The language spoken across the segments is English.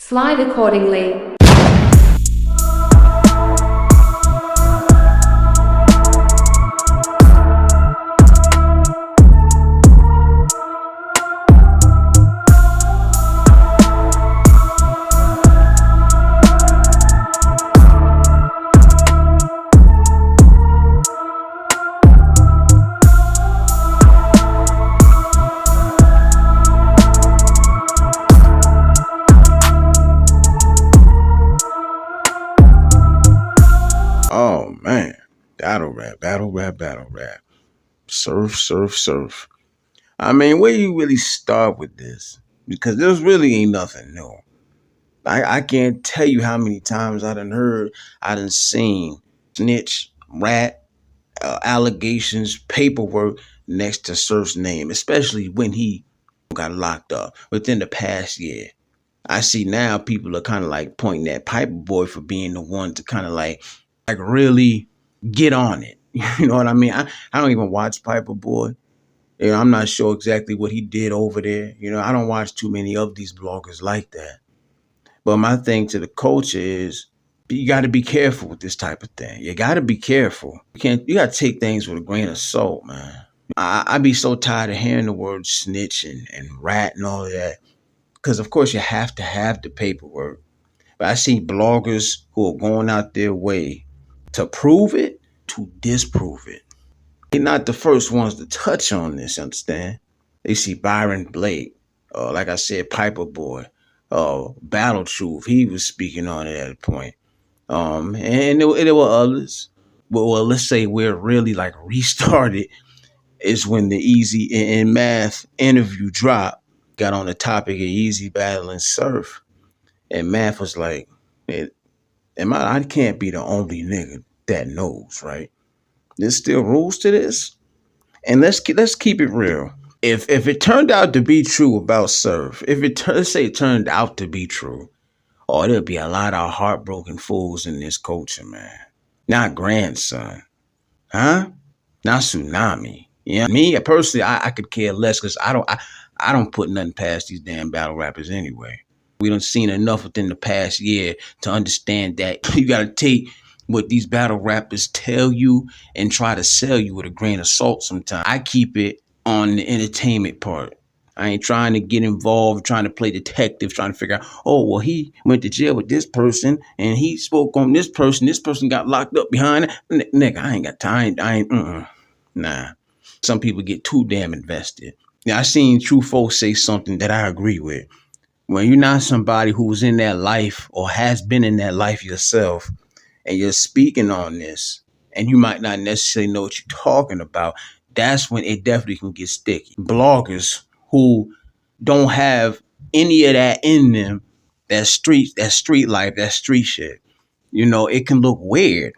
Slide accordingly. Oh man, battle rap. Surf. I mean, where you really start with this? Because there's really ain't nothing new. I can't tell you how many times I done seen snitch, rat, allegations, paperwork next to Surf's name, especially when he got locked up within the past year. I see now people are kind of like pointing at Piper Boy for being the one to kind of like really get on it. You know what I mean? I don't even watch Piper Boy. You know, I'm not sure exactly what he did over there. You know, I don't watch too many of these bloggers like that. But my thing to the culture is you got to be careful with this type of thing. You got to be careful. You got to take things with a grain of salt, man. I be so tired of hearing the word snitch and rat and all of that. Because, of course, you have to have the paperwork. But I see bloggers who are going out their way to prove it, to disprove it. They're not the first ones to touch on this, understand? They see Byron Blake, like I said, Piper Boy, Battle Truth. He was speaking on it at a point. And there were others. Well, let's say where it really like restarted is when the Easy and Math interview dropped. Got on the topic of Easy battling Surf. And Math was like, I can't be the only nigga that knows, right? There's still rules to this. And let's keep it real. If it turned out to be true about Surf, let's say it turned out to be true, there'll be a lot of heartbroken fools in this culture, man. Not grandson, huh? Not tsunami. Yeah, me personally, I could care less because I don't put nothing past these damn battle rappers anyway. We done seen enough within the past year to understand that you got to take what these battle rappers tell you and try to sell you with a grain of salt sometimes. I keep it on the entertainment part. I ain't trying to get involved, trying to play detective, trying to figure out, oh, well, he went to jail with this person and he spoke on this person. This person got locked up behind it. Nigga, I ain't got time. Nah. Some people get too damn invested. Now, I seen true folks say something that I agree with. When you're not somebody who was in that life or has been in that life yourself, and you're speaking on this, and you might not necessarily know what you're talking about, that's when it definitely can get sticky. Bloggers who don't have any of that in them, that street life, that street shit, you know, it can look weird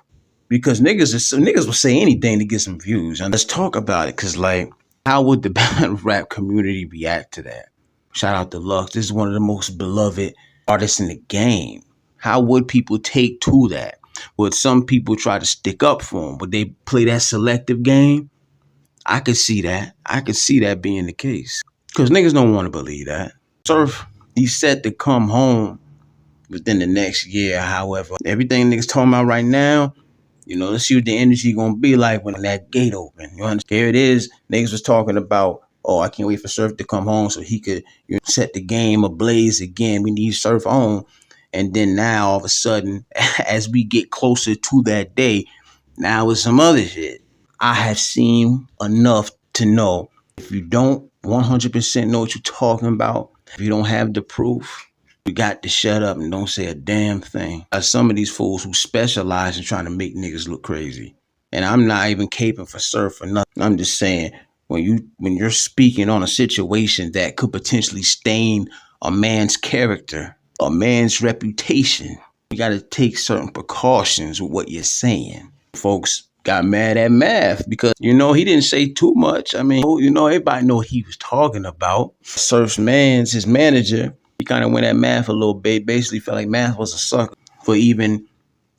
because niggas will say anything to get some views. And let's talk about it, because like, how would the battle rap community react to that? Shout out to Lux. This is one of the most beloved artists in the game. How would people take to that? Would some people try to stick up for him? Would they play that selective game? I could see that. I could see that being the case. Because niggas don't want to believe that. Surf, he's set to come home within the next year. However, everything niggas talking about right now, you know, let's see what the energy gonna be like when that gate open. You understand? Here it is. Niggas was talking about, oh, I can't wait for Surf to come home so he could, you know, set the game ablaze again. We need Surf home. And then now all of a sudden, as we get closer to that day, now it's some other shit. I have seen enough to know if you don't 100% know what you're talking about, if you don't have the proof, you got to shut up and don't say a damn thing. Some of these fools who specialize in trying to make niggas look crazy. And I'm not even caping for Surf or nothing. I'm just saying, when you're speaking on a situation that could potentially stain a man's character, a man's reputation, you got to take certain precautions with what you're saying. Folks got mad at Math because, you know, he didn't say too much. I mean, you know, everybody know what he was talking about. Surf's his manager, he kind of went at Math a little bit, basically felt like Math was a sucker for even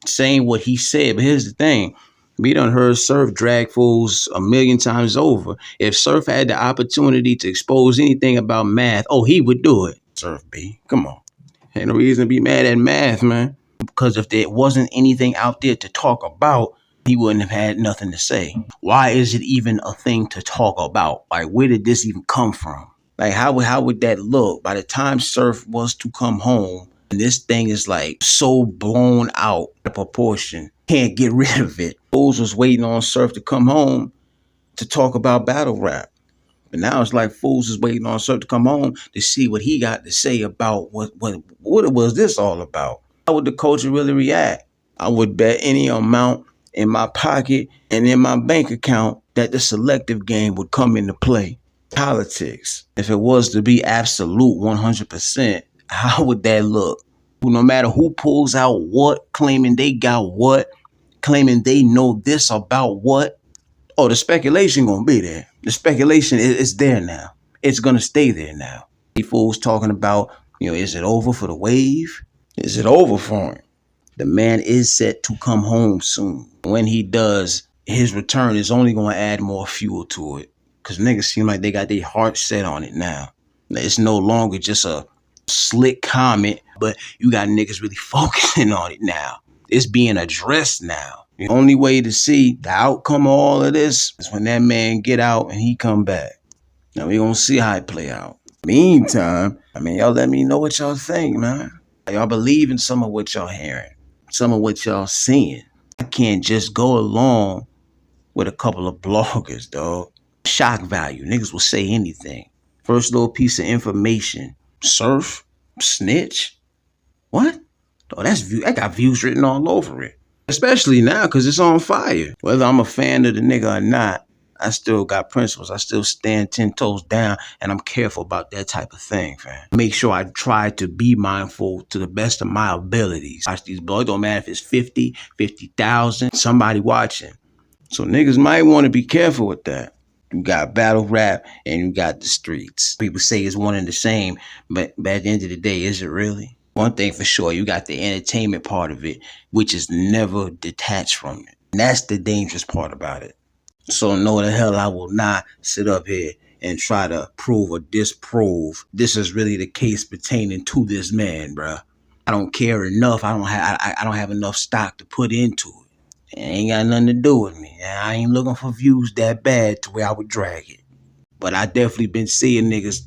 saying what he said. But here's the thing. We done heard Surf drag fools a million times over. If Surf had the opportunity to expose anything about Math, oh, he would do it. Surf B, come on. Ain't no reason to be mad at math, man. Because if there wasn't anything out there to talk about, he wouldn't have had nothing to say. Why is it even a thing to talk about? Like, where did this even come from? Like, how would that look by the time Surf was to come home? And this thing is like so blown out of proportion. Can't get rid of it. Fools was waiting on Surf to come home to talk about battle rap. But now it's like fools is waiting on Surf to come home to see what he got to say about what was this all about? How would the culture really react? I would bet any amount in my pocket and in my bank account that the selective game would come into play. Politics. If it was to be absolute 100%, how would that look? No matter who pulls out what, claiming they got what, claiming they know this about what, oh, the speculation gonna be there. The speculation is there now. It's gonna stay there now. These fools talking about, is it over for the wave? Is it over for him? The man is set to come home soon. When he does, his return is only gonna add more fuel to it. Cause niggas seem like they got their heart set on it now. It's no longer just a slick comment, but you got niggas really focusing on it now. It's being addressed now. The only way to see the outcome of all of this is when that man get out and he come back. Now we gonna see how it play out. Meantime, y'all let me know what y'all think, man. Y'all believe in some of what y'all hearing, some of what y'all seeing. I can't just go along with a couple of bloggers, dog. Shock value. Niggas will say anything. First little piece of information. Surf? Snitch? What? Oh, that got views written all over it. Especially now, because it's on fire. Whether I'm a fan of the nigga or not, I still got principles. I still stand 10 toes down, and I'm careful about that type of thing, fam. Make sure I try to be mindful to the best of my abilities. Watch these blogs. Don't matter if it's 50, 50,000, somebody watching. So niggas might want to be careful with that. You got battle rap and you got the streets. People say it's one and the same, but at the end of the day, is it really? One thing for sure, you got the entertainment part of it, which is never detached from it. And that's the dangerous part about it. So no, the hell I will not sit up here and try to prove or disprove this is really the case pertaining to this man, bruh. I don't care enough. I don't have enough stock to put into it. It ain't got nothing to do with me. I ain't looking for views that bad to where I would drag it. But I definitely been seeing niggas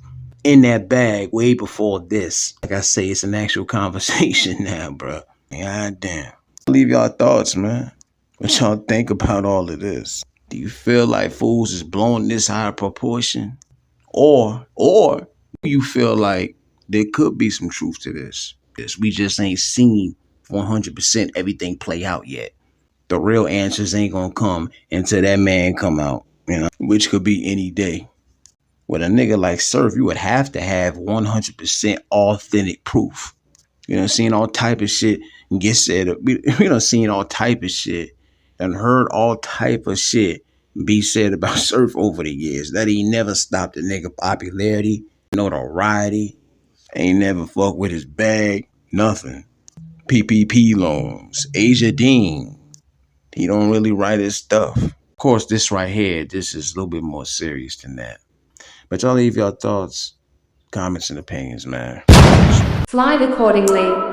in that bag way before this. Like I say, it's an actual conversation now, bro. God damn. Leave y'all thoughts, man. What y'all think about all of this? Do you feel like fools is blowing this out of proportion? Or do you feel like there could be some truth to this? We just ain't seen 100% everything play out yet. The real answers ain't gonna come until that man come out, which could be any day. With a nigga like Surf, you would have to have 100% authentic proof. Seen all type of shit get said. Seen all type of shit and heard all type of shit be said about Surf over the years. That he never stopped a nigga popularity, notoriety, ain't never fucked with his bag, nothing. PPP loans, Asia Dean. He don't really write his stuff. Of course, this right here, this is a little bit more serious than that. But y'all leave your thoughts, comments, and opinions, man. Slide accordingly.